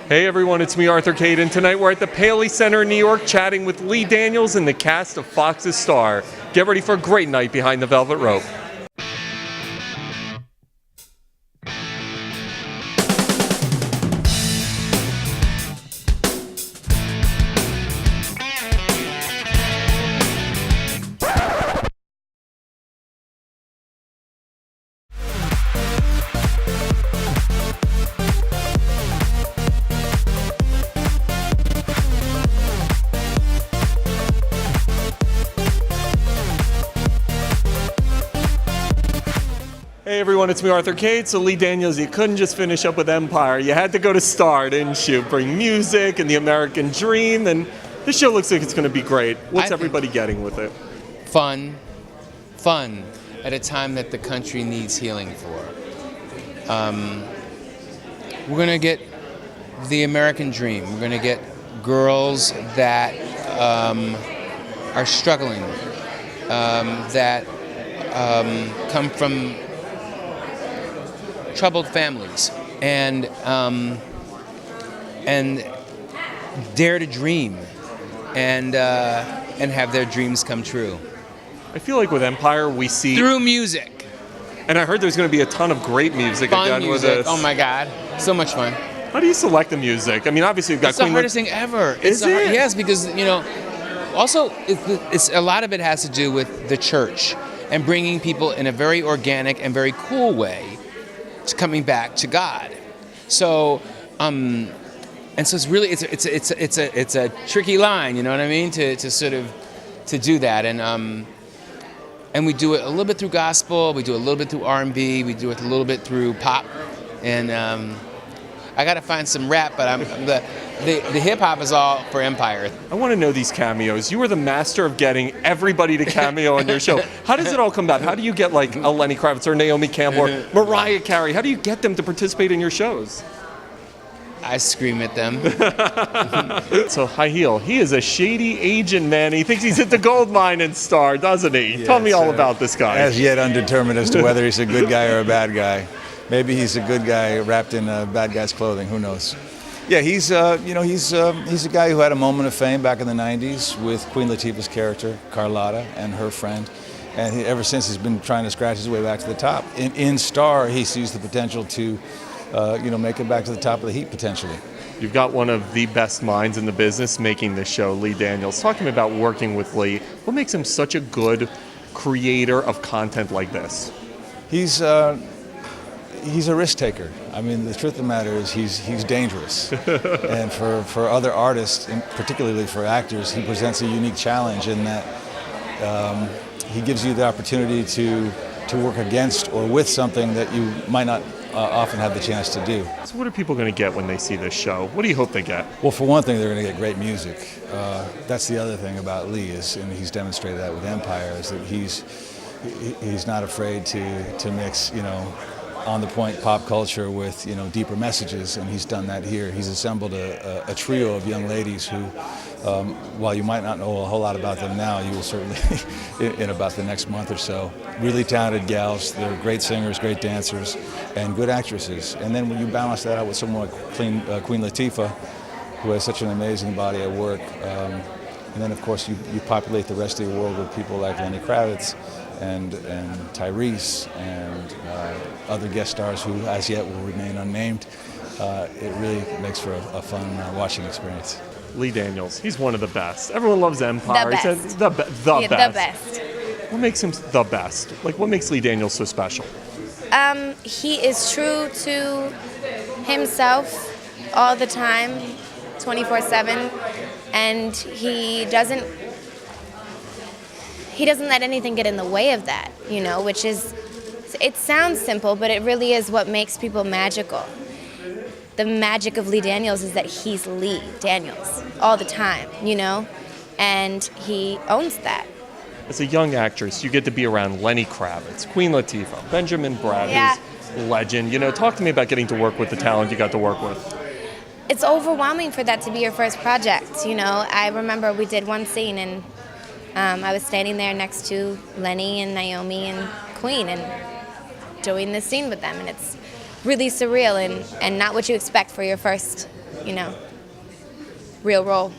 Hey everyone, it's me, Arthur Kade, and tonight we're at the Paley Center in New York chatting with Lee Daniels and the cast of Fox's Star. Get ready for a great night behind the velvet rope. Hey everyone, it's me, Arthur Kade. So Lee Daniels, you couldn't just finish up with Empire. You had to go to Star, didn't you? Bring music and the American dream, and this show looks like it's going to be great. What's everybody getting with it? Fun at a time that the country needs healing for. We're going to get the American dream. We're going to get girls that are struggling, that come from troubled families, and dare to dream, and have their dreams come true. I feel like with Empire we see through music. And I heard there's going to be a ton of great music Fun again music. with this. Oh my God, so much fun. How do you select the music? I mean, obviously you've got It's the hardest thing ever. Is it? Yes, because also it's a lot of it has to do with the church and bringing people in a very organic and very cool way to coming back to God. So, and so it's really it's a tricky line, you know what I mean, to sort of to do that, and we do it a little bit through gospel, we do it a little bit through R&B, we do it a little bit through pop, and I got to find some rap, but the hip hop is all for Empire. I want to know these cameos. You were the master of getting everybody to cameo on your show. How does it all come about? How do you get like a Lenny Kravitz or Naomi Campbell or Mariah Carey? How do you get them to participate in your shows? I scream at them. So High Heel, he is a shady agent, man. He thinks he's at the gold mine in Star, doesn't he? Yes, Tell me all about this guy. As yet undetermined as to whether he's a good guy or a bad guy. Maybe he's a good guy wrapped in a bad guy's clothing. Who knows? Yeah, he's a guy who had a moment of fame back in the '90s with Queen Latifah's character Carlotta and her friend, and ever since he's been trying to scratch his way back to the top. In Star, he sees the potential to, make it back to the top of the heap potentially. You've got one of the best minds in the business making this show, Lee Daniels. Talk to me about working with Lee. What makes him such a good creator of content like this? He's a risk taker. I mean, the truth of the matter is he's dangerous. And for other artists, and particularly for actors, he presents a unique challenge in that he gives you the opportunity to work against or with something that you might not often have the chance to do. So what are people going to get when they see this show? What do you hope they get? Well, for one thing, they're going to get great music. That's the other thing about Lee, and he's demonstrated that with Empire, is that he's not afraid to mix, on-the-point pop culture with deeper messages, and he's done that here. He's assembled a trio of young ladies who, while you might not know a whole lot about them now, you will certainly in about the next month or so. Really talented gals. They're great singers, great dancers, and good actresses. And then when you balance that out with someone like Queen Latifah, who has such an amazing body of work, and then of course you populate the rest of the world with people like Lenny Kravitz and Tyrese and other guest stars who as yet will remain unnamed. It really makes for a fun watching experience. Lee Daniels, he's one of the best. Everyone loves Empire. The He best. said the best. The best. What makes him the best? Like, what makes Lee Daniels so special? He is true to himself all the time, 24/7, and he doesn't let anything get in the way of that, which is, it sounds simple, but it really is what makes people magical. The magic of Lee Daniels is that he's Lee Daniels all the time, and he owns that. As a young actress, you get to be around Lenny Kravitz, Queen Latifah, Benjamin Bratt, who's legend. Talk to me about getting to work with the talent you got to work with. It's overwhelming for that to be your first project, I remember we did one scene, and I was standing there next to Lenny and Naomi and Queen and doing this scene with them, and it's really surreal and not what you expect for your first real role.